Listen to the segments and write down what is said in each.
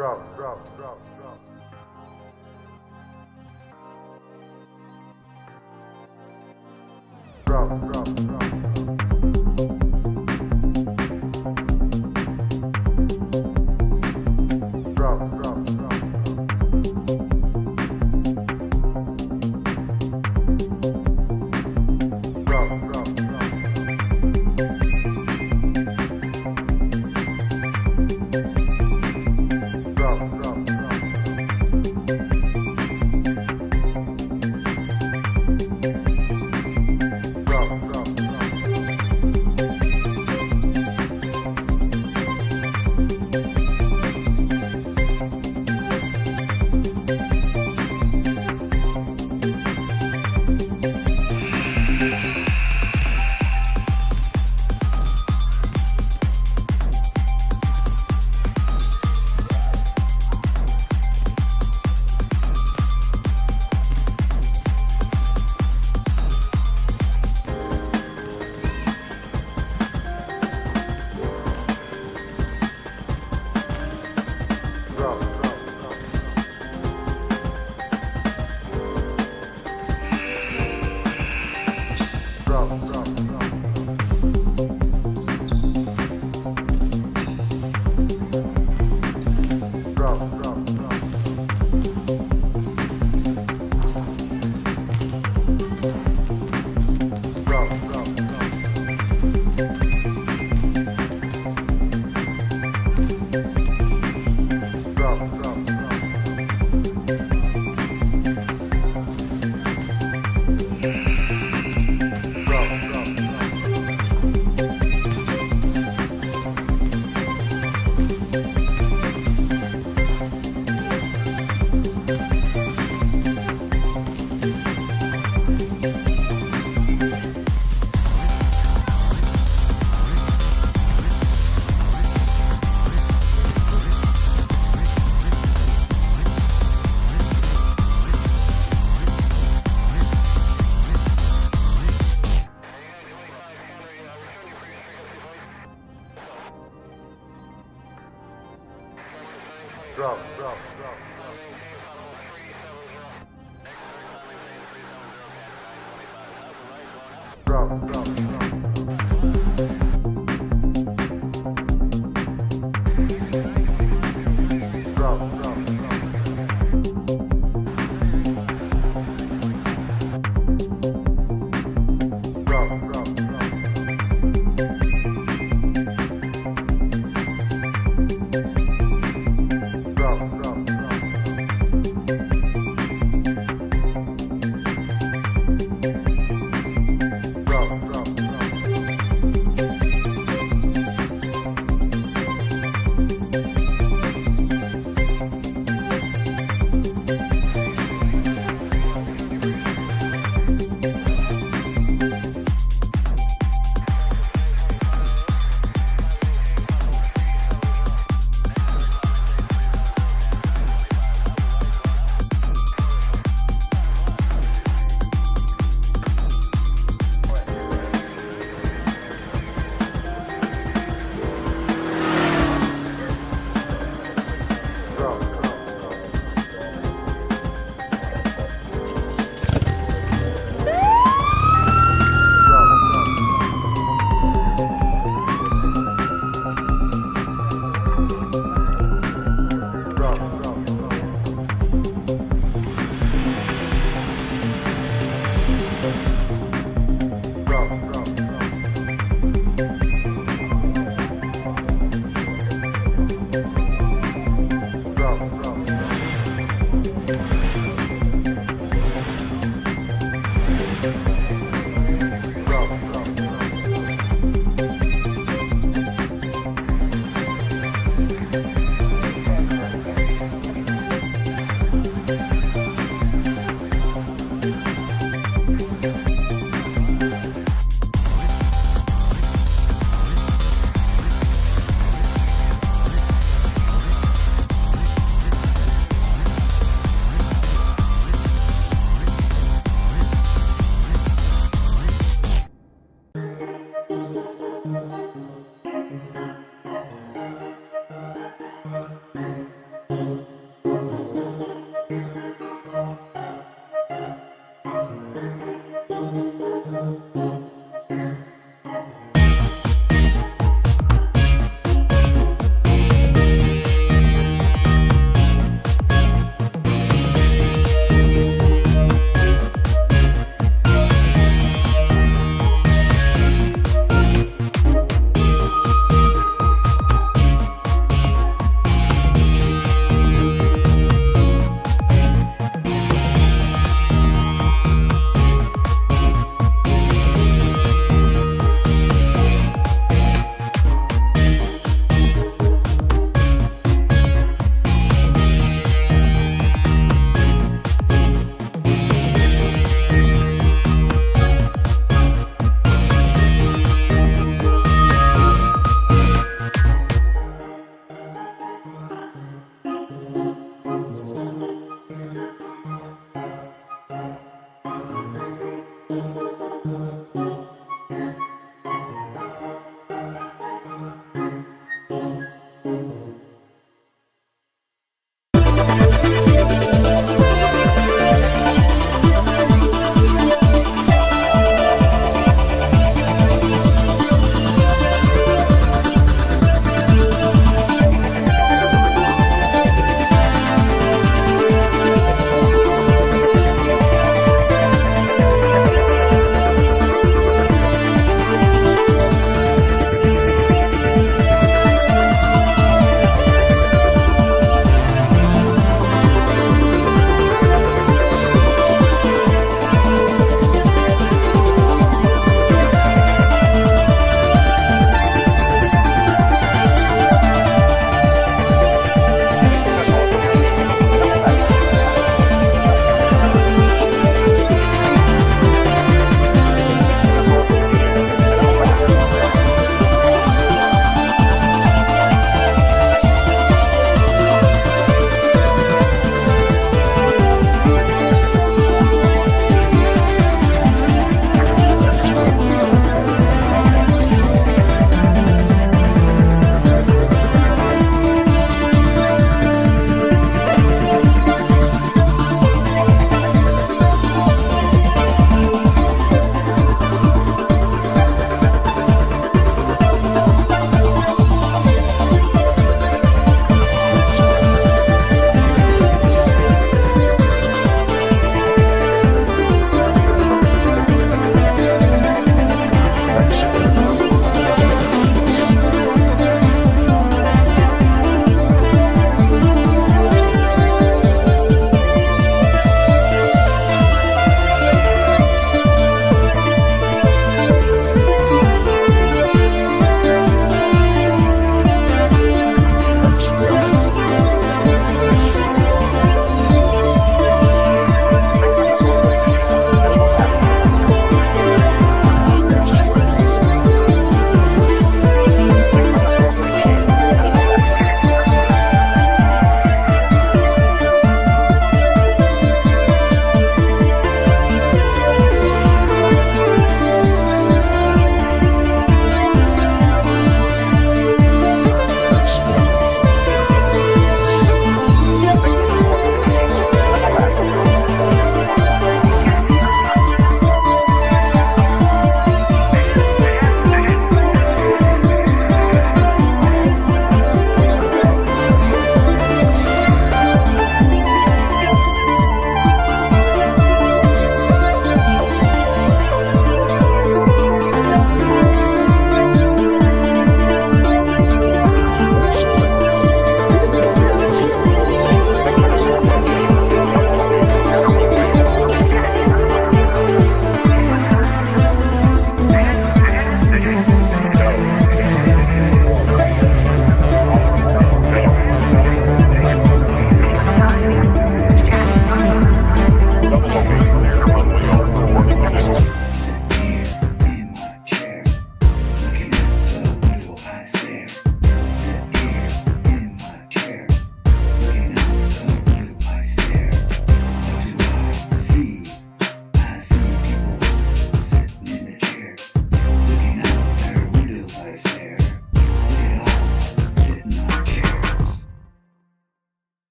Drop.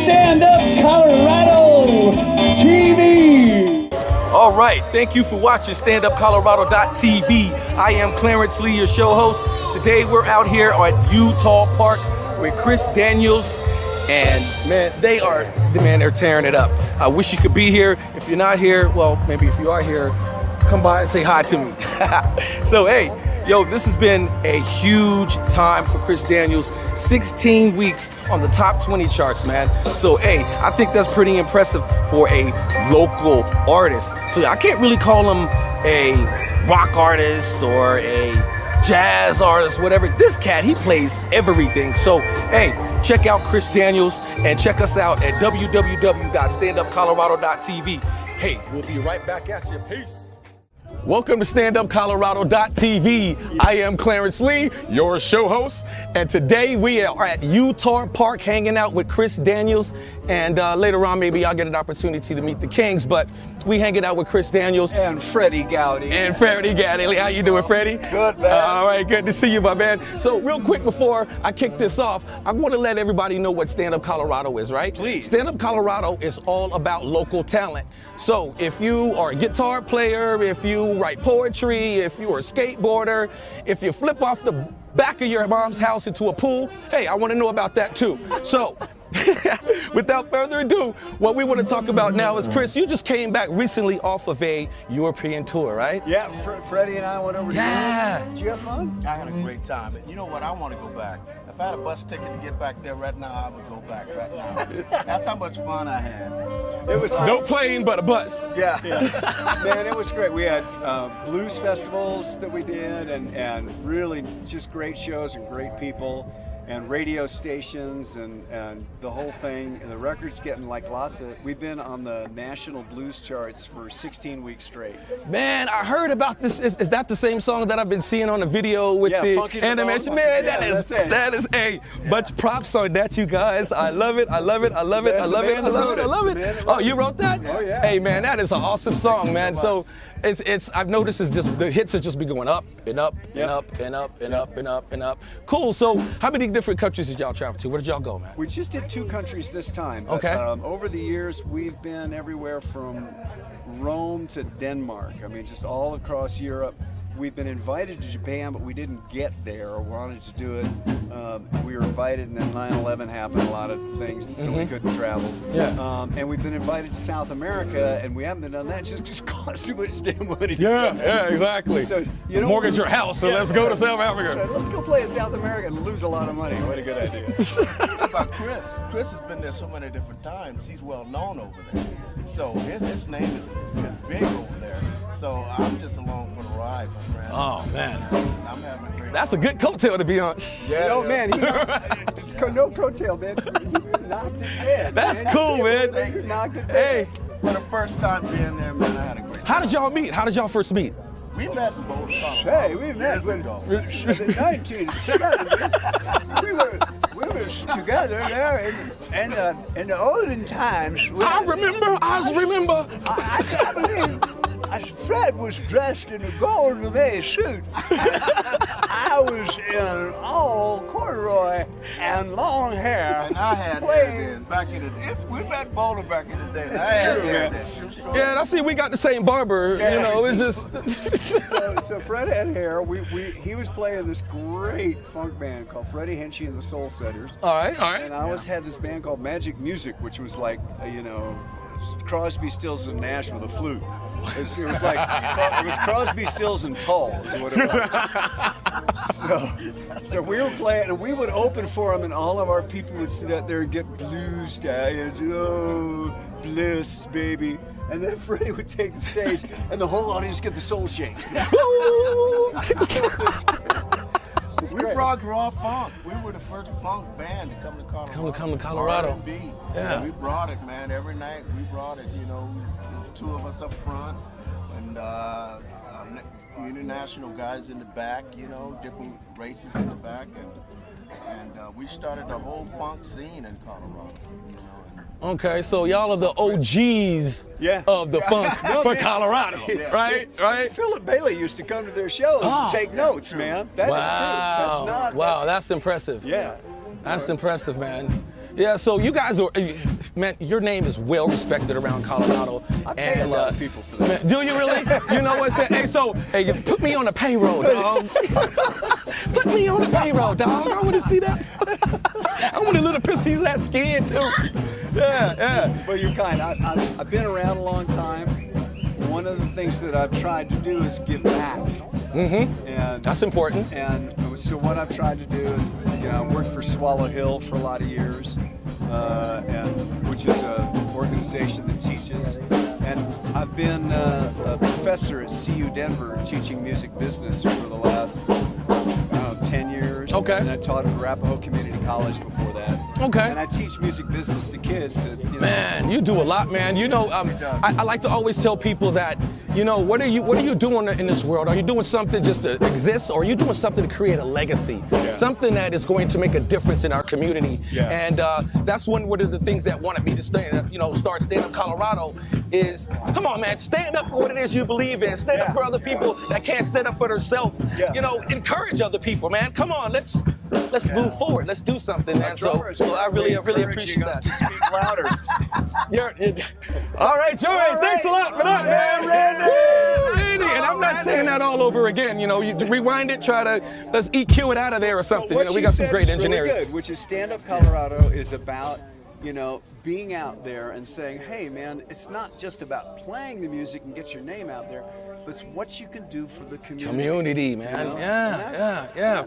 Stand Up Colorado TV. All right, thank you for watching StandUpColorado.tv. I am Clarence Lee, your show host. Today we're out here at Utah Park with Chris Daniels, and man, they're tearing it up. I wish you could be here. If you're not here, well, maybe if you are here, come by and say hi to me. So hey, yo, this has been a huge time for Chris Daniels. 16 weeks on the top 20 charts, man. So hey, I think that's pretty impressive for a local artist. So I can't really call him a rock artist or a jazz artist, whatever. This cat, he plays everything. So hey, check out Chris Daniels and check us out at www.standupcolorado.tv. Hey, we'll be right back at you. Peace. Welcome to StandUpColorado.tv. I am Clarence Lee, your show host, and today we are at Utah Park hanging out with Chris Daniels, and later on maybe I'll get an opportunity to meet the Kings, but we hanging out with Chris Daniels. And Freddie Gowdy. And Freddie Gowdy. How you doing, Freddie? Good, man. All right, good to see you, my man. So real quick before I kick this off, I want to let everybody know what Stand Up Colorado is, right? Please. Stand Up Colorado is all about local talent. So if you are a guitar player, if you write poetry, if you're a skateboarder, if you flip off the back of your mom's house into a pool, hey, I want to know about that too. So without further ado, what we want to talk about now is, Chris, you just came back recently off of a European tour, right? Yeah, Freddie and I went over to Yeah. Europe. Did you have fun? I had a great time. And you know what? I want to go back. If I had a bus ticket to get back there right now, I would go back right now. That's how much fun I had. It was No plane, but a bus. Yeah. Man, it was great. We had blues festivals that we did, and really just great shows and great people, and radio stations and the whole thing. And the record's getting like we've been on the national blues charts for 16 weeks straight. Man, I heard about this. Is that the same song that I've been seeing on the video with Yeah, the Funky animation? Devote. Man, Yeah, that is a much props on that, you guys. I love it. I love it. I love it. I love it. I love it. I love it. Oh, you wrote that? Oh, yeah. Hey, man, that is an awesome song, man. So it's I've noticed it's just the hits are just be going up and up and up and up and up and up and up. Cool. So how many different countries did y'all travel to? Where did y'all go, man? We just did 2 countries this time. But, Okay. over the years, we've been everywhere from Rome to Denmark. I mean, just all across Europe. We've been invited to Japan, but we didn't get there or wanted to do it. We were invited, and then 9/11 happened, a lot of things, so we couldn't travel. Yeah. And we've been invited to South America, and we haven't done that. Just cost too much damn money. Yeah, exactly. So, you know, mortgage your house, so let's go to South Africa. So let's go play in South America and lose a lot of money. What a good idea. What about Chris? Chris has been there so many different times. He's well known over there. So his name is big over there. So I'm just along for the ride, my friend. Oh, man. I'm having a great That's a good coattail to be on. Yeah, no, man. No coattail, man. You knocked it dead. That's cool, man. You knocked it Hey, dead. For the first time being there, man, I had a great time. how did y'all meet? How did y'all first meet? We met in Boulder, Colorado. Hey, we met when ago. in 1970. We were together there in the olden times. I remember. I believe Fred was dressed in a gold lame suit. I was in all corduroy and long hair. And I had hair then, back in the day. We met Boulder back in the day. I had true, hair man. then. True story. Yeah, I see we got the same barber, Yeah. you know, it's just... So Fred had hair. He was playing this great funk band called Freddie Henchy and the Soul Setters. All right. And I always had this band called Magic Music, which was like, Crosby, Stills, and Nash with a flute. It was Crosby, Stills, and Tull is what it was. So we were playing, and we would open for them, and all of our people would sit out there and get blues stallions. Oh, bliss, baby. And then Freddie would take the stage, and the whole audience get the soul shakes. It's We great. brought raw funk. We were the first funk band to come to Colorado. Come to Colorado. R&B. Yeah. We brought it, man. Every night we brought it. The 2 of us up front, and international guys in the back. Different races in the back, and we started the whole funk scene in Colorado. Okay, so y'all are the OGs of the funk for Colorado, right? Right? Philip Bailey used to come to their shows and take notes, man. That is true. That's not. Wow, that's impressive. Yeah. That's impressive, man. Yeah, so you guys are, man, your name is well respected around Colorado. I pay a lot of people for that. Man, do you really? You know what I'm saying? Hey, so, hey, put me on the payroll, dog. Put me on the payroll, dog. I want to see that. I want a little piece of that skin, too. Yeah, yeah. Well, you're kind. I've been around a long time. One of the things that I've tried to do is give back. Mm-hmm. And that's important. And so what I've tried to do is, I worked for Swallow Hill for a lot of years, which is an organization that teaches. And I've been a professor at CU Denver teaching music business for the last 10 years. Okay. And I taught at Arapahoe Community College before that. Okay. And I teach music business to kids. Man, you do a lot, man. I like to always tell people that, what are you doing in this world? Are you doing something just to exist, or are you doing something to create a legacy? Yeah. Something that is going to make a difference in our community. Yeah. And that's one of the things that wanted me to start Stand Up Colorado is, come on, man, stand up for what it is you believe in. Stand up for other people that can't stand up for themselves. Yeah. Encourage other people, man. Come on, let's move forward. Let's do something, man. So I really appreciate that. To speak louder. All right, Joey, thanks a lot for that, man. Randy. And I'm not saying that all over again. You rewind it, let's EQ it out of there or something. We got some great engineers. Really good, which is Stand Up Colorado is about, being out there and saying, hey, man, it's not just about playing the music and get your name out there, but it's what you can do for the community. Community, man. Yeah.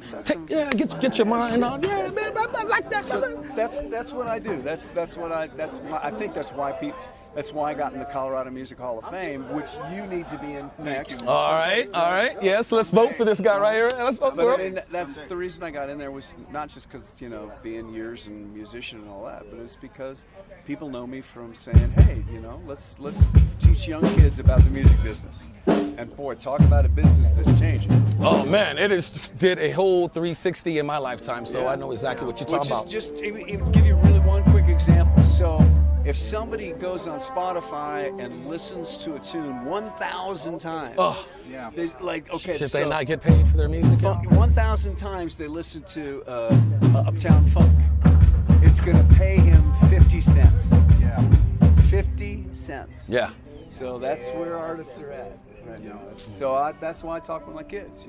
Get your mind on. Yeah, man, I like that. So that's what I do. I think that's why I got in the Colorado Music Hall of Fame, which you need to be in next. All right. Yes, let's vote for this guy right here. Let's vote for him. That's the reason I got in there was not just because, being years and musician and all that, but it's because people know me from saying, hey, let's teach young kids about the music business. And boy, talk about a business that's changing. Oh man, did a whole 360 in my lifetime, so I know exactly what you're talking about. Just give you really one quick example. So if somebody goes on Spotify and listens to a tune 1,000 times, should they not get paid for their music? 1,000 times they listen to Uptown Funk, it's going to pay him 50 cents. Yeah. 50 cents. Yeah. So that's where artists are at right now. So that's why I talk with my kids,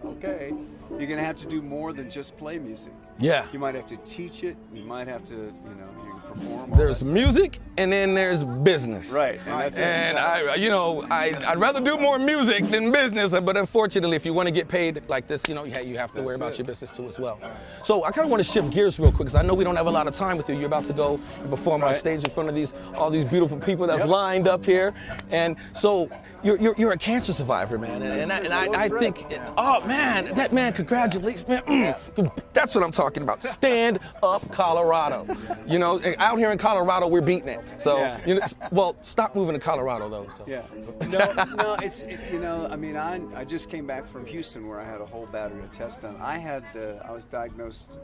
Okay, you're going to have to do more than just play music. Yeah. You might have to teach it. You might have to, you can perform. There's music, and then there's business. Right. And I'd rather do more music than business, but unfortunately, if you want to get paid like this, you have to worry about your business too as well. So I kind of want to shift gears real quick, because I know we don't have a lot of time with you. You're about to go and perform on stage in front of all these beautiful people that's lined up here, and so you're a cancer survivor, man, and I think, oh man, that man, congratulations, man. That's what I'm talking about. Stand Up Colorado. Out here in Colorado, we're beating it. So, well, stop moving to Colorado though. So. Yeah. No, I just came back from Houston where I had a whole battery of tests done. I was diagnosed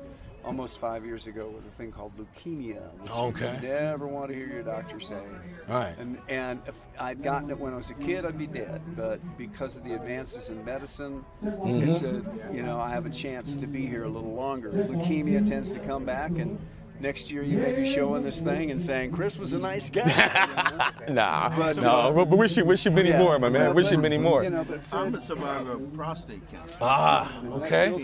almost 5 years ago with a thing called leukemia, which you never want to hear your doctor say. Right. And if I'd gotten it when I was a kid, I'd be dead. But because of the advances in medicine, it's I have a chance to be here a little longer. Leukemia tends to come back, and next year you may be showing this thing and saying Chris was a nice guy. But wish you many more, my man. Wish you many more. I'm a survivor of prostate cancer. Okay. It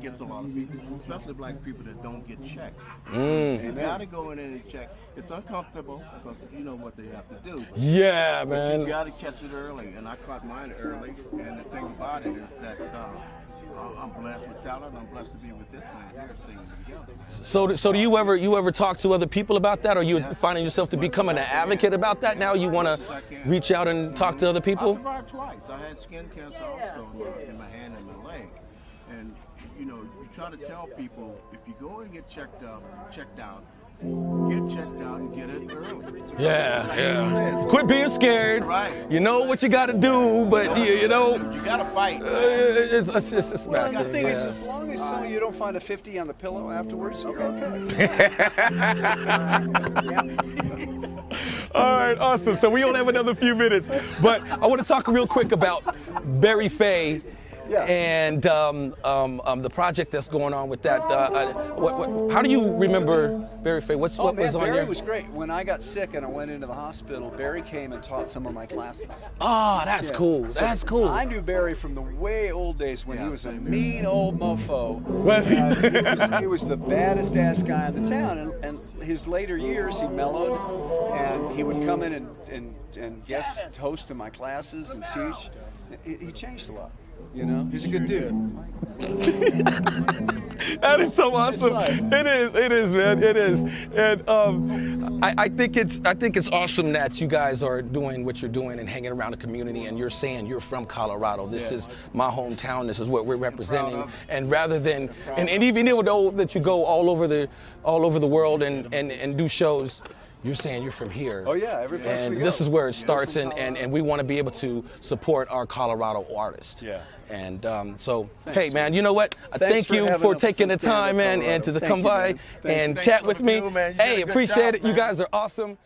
gets a lot of people, especially black people that don't get checked. You gotta go in and check. It's uncomfortable because you know what they have to do. Yeah, but man. You gotta catch it early, and I caught mine early. And the thing about it is that I'm blessed with talent. I'm blessed to be with this man here singing together. So do you ever talk to other people about that, or you finding yourself to becoming an advocate about that? Now you want to reach out and talk to other people? I survived twice. I had skin cancer also in my hand and my leg, and you try to tell people if you go and get checked out. Get checked out and get it early. Yeah. Quit being scared. Right. You know what you got to do, but you gotta fight. It's well, the thing is, as long as you don't find a 50 on the pillow afterwards, you're okay. All right, awesome. So we only have another few minutes, but I want to talk real quick about Barry Faye. Yeah. and the project that's going on with that. How do you remember Barry Fay? What Oh man, was on Barry your? was great. When I got sick and I went into the hospital, Barry came and taught some of my classes. Oh, that's Yeah. cool. So That's cool. I knew Barry from the way old days when he was a mean old mofo. Was he? He was the baddest ass guy in the town, and his later years he mellowed, and he would come in and guest host in my classes and teach. He changed a lot. You know, he's a good dude. That is so awesome. life. It is, man. It is. And I think it's awesome that you guys are doing what you're doing and hanging around the community, and you're saying you're from Colorado. This is my hometown. This is what we're representing. And rather than and even though that you go all over the world and do shows, you're saying you're from here. Oh yeah, every place we and go. this is where it starts, and we want to be able to support our Colorado artists. Yeah. And so, hey man, you know what? Thanks Thank for you having for us taking in the time, man, Colorado. and to Thank come you, by man. Thank and you. chat with me. Thanks for doing, man. You Hey, did a good appreciate job, it. You man. guys are awesome.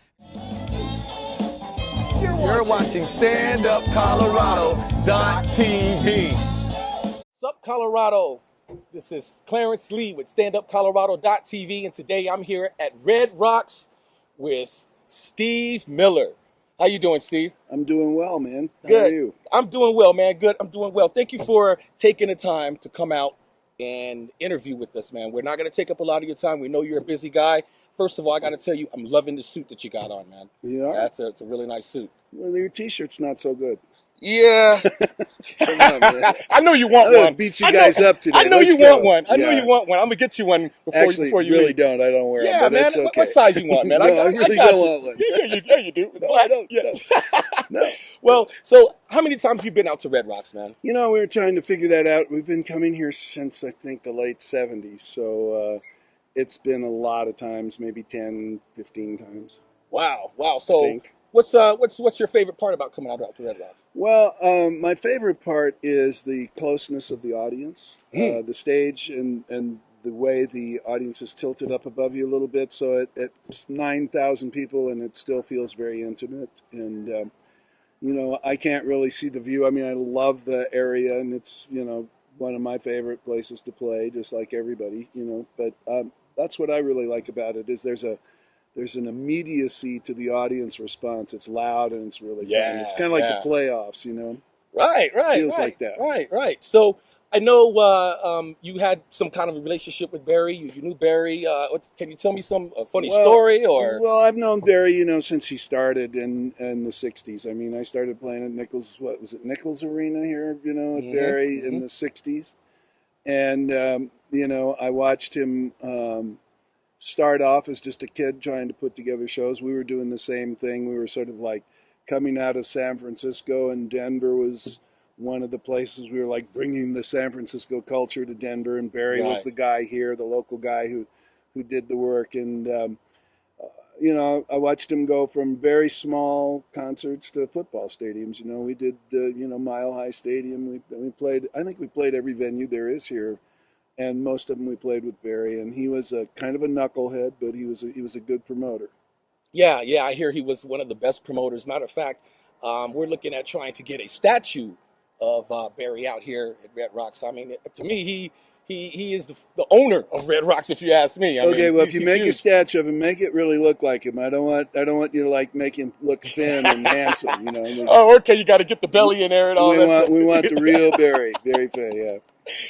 You're watching StandUpColorado.tv. Sup, Colorado? This is Clarence Lee with StandUpColorado.tv, and today I'm here at Red Rocks with Steve Miller. How you doing, Steve? I'm doing well, man. How Good. are you? I'm doing well, man. Good. I'm doing well. Thank you for taking the time to come out and interview with us, man. We're not going to take up a lot of your time. We know you're a busy guy. First of all, I got to tell you, I'm loving the suit that you got on, man. Yeah. It's a really nice suit. Well, your T-shirt's not so good. Yeah. Come on, man. I know you want I'm gonna one. beat you guys up today. I know Let's you go. want one. I know Yeah. you want one. I'm going to get you one Actually, before you really leave. don't. I don't wear Yeah, them, but man. it's okay. What size you want, man? No, I really got don't you. want one. Yeah, you do. No, I don't. Yeah. No. Well, so how many times have you been out to Red Rocks, man? You know, we were trying to figure that out. We've been coming here since, I think, the late 70s. So it's been a lot of times, maybe 10, 15 times. Wow. I So think. what's your favorite part about coming out to Red Rocks? Well, my favorite part is the closeness of the audience, the stage, and the way the audience is tilted up above you a little bit, so it's 9,000 people, and it still feels very intimate. And you know, I can't really see the view. I mean, I love the area, and it's, you know, one of my favorite places to play, just like everybody, you know. But that's what I really like about it, is there's an immediacy to the audience response. It's loud and it's really fun. It's kind of like the playoffs, you know. Right. Feels like that. Right. So I know you had some kind of a relationship with Barry. You knew Barry. Can you tell me some funny story? Or Well, I've known Barry, you know, since he started in the 60s. I mean, I started playing at Nichols Arena here, you know, at Barry in the 60s. And, you know, I watched him start off as just a kid trying to put together shows. We were doing the same thing. We were sort of like coming out of San Francisco, and Denver was one of the places we were like bringing the San Francisco culture to Denver, and Barry was the guy here, the local guy who did the work. And you know, I watched him go from very small concerts to football stadiums. You know, we did you know, Mile High Stadium. We played, I think we played every venue there is here, and most of them we played with Barry. And he was a kind of a knucklehead, but he was a good promoter. Yeah, I hear he was one of the best promoters. Matter of fact, we're looking at trying to get a statue of Barry out here at Red Rocks. I mean, to me, he is the owner of Red Rocks, if you ask me. I mean, Well, if you make a huge. statue of him, make it really look like him. I don't want you to like make him look thin and handsome. You know. Oh, okay. You got to get the belly in there and all that. We want the real Barry Fay. Yeah.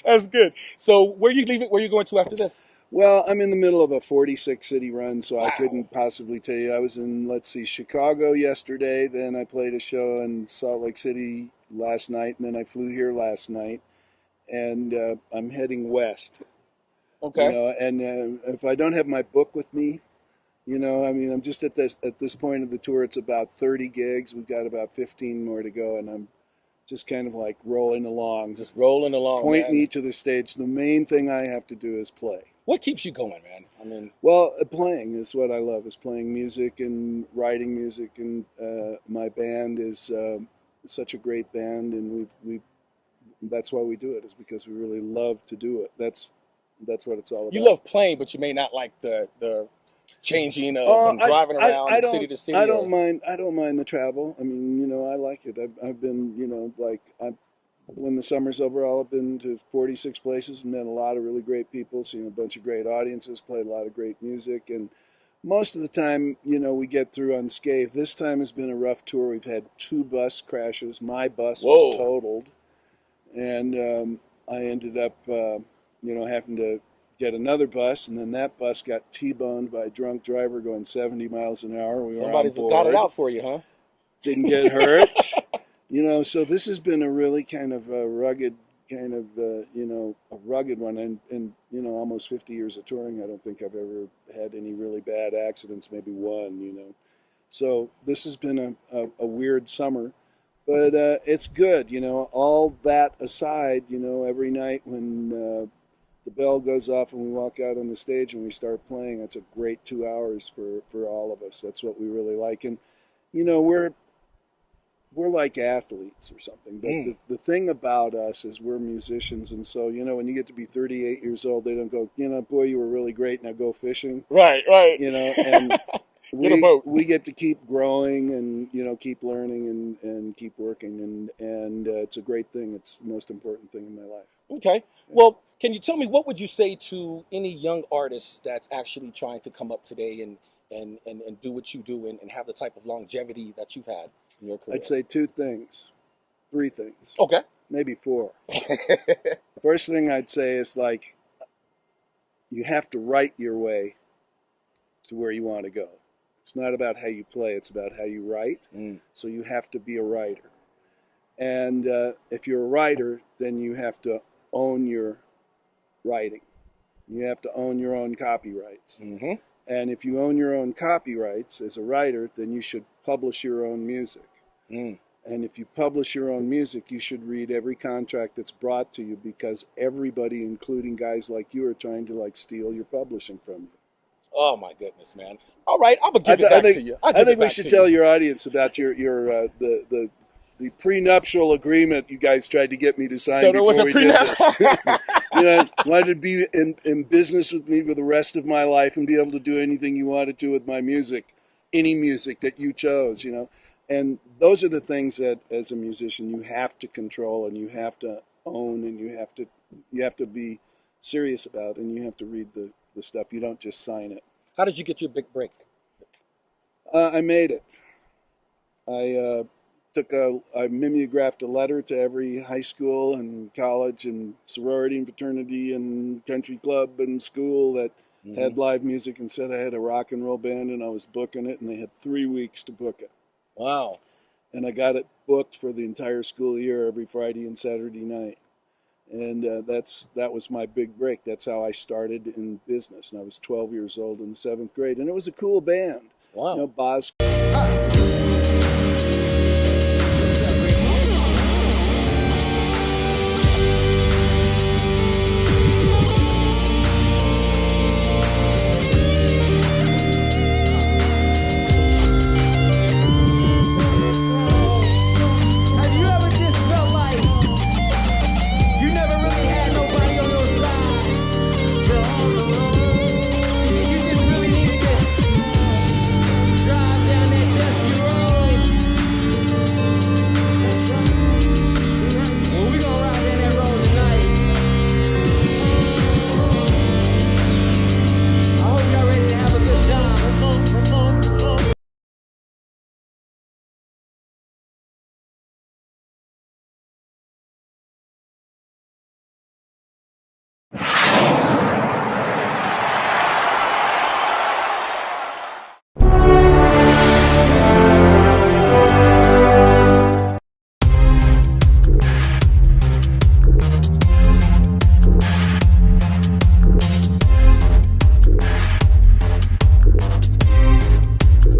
That's good. So where you leave it? Where you going to after this? Well, I'm in the middle of a 46-city run, so I couldn't possibly tell you. I was in, Chicago yesterday. Then I played a show in Salt Lake City last night, and then I flew here last night. And I'm heading west. Okay. You know, and if I don't have my book with me, you know, I mean, I'm just at this point of the tour. It's about 30 gigs. We've got about 15 more to go, and I'm just kind of like rolling along. Just rolling along. Pointing man. each of the stage. The main thing I have to do is play. What keeps you going, man? I mean, well, playing is what I love. Is playing music and writing music, and my band is such a great band, and we that's why we do it. Is because we really love to do it. That's what it's all about. you love playing, but you may not like the changing of driving around city to city. I don't mind the travel. I mean, you know, I like it. I've been, you know, like when the summer's over, I'll have been to 46 places and met a lot of really great people, seen a bunch of great audiences, played a lot of great music, and most of the time, you know, we get through unscathed. This time has been a rough tour. We've had 2 bus crashes. My bus was totaled, and I ended up, you know, having to get another bus, and then that bus got T-boned by a drunk driver going 70 miles an hour. We Somebody's were on board. got it out for you, huh? Didn't get hurt. You know, so this has been a really kind of a rugged, you know, a rugged one. And, you know, almost 50 years of touring, I don't think I've ever had any really bad accidents, maybe one, you know. So this has been a weird summer, but it's good, you know. All that aside, you know, every night when the bell goes off and we walk out on the stage and we start playing, it's a great 2 hours for all of us. That's what we really like. And, you know, we're like athletes or something, but the thing about us is we're musicians, and so, you know, when you get to be 38 years old, they don't go, you know, boy, you were really great, now go fishing. Right. You know, and Get a boat. we get to keep growing and, you know, keep learning and keep working, and it's a great thing. It's the most important thing in my life. Okay. Well, can you tell me, what would you say to any young artist that's actually trying to come up today and do what you do and have the type of longevity that you've had in your career? I'd say 2 things, 3 things. Okay. Maybe 4. First thing I'd say is, like, you have to write your way to where you want to go. It's not about how you play, it's about how you write. So you have to be a writer. And if you're a writer, then you have to own your writing. You have to own your own copyrights. And if you own your own copyrights as a writer, then you should publish your own music. And if you publish your own music, you should read every contract that's brought to you, because everybody, including guys like you, are trying to, like, steal your publishing from you. Oh my goodness, man! All right, I'm gonna give it back to you. I think we should tell your audience about the prenuptial agreement you guys tried to get me to sign. So there was a prenup. You know, wanted to be in business with me for the rest of my life and be able to do anything you wanted to with my music, any music that you chose. You know, and those are the things that, as a musician, you have to control and you have to own, and you have to be serious about, and you have to read the stuff. You don't just sign it. How did you get your big break? I made it. I mimeographed a letter to every high school and college and sorority and fraternity and country club and school that had live music, and said I had a rock and roll band and I was booking it, and they had 3 weeks to book it. Wow. And I got it booked for the entire school year, every Friday and Saturday night. And that was my big break. That's how I started in business. And I was 12 years old in the 7th grade. And it was a cool band. Wow. You know, Boz.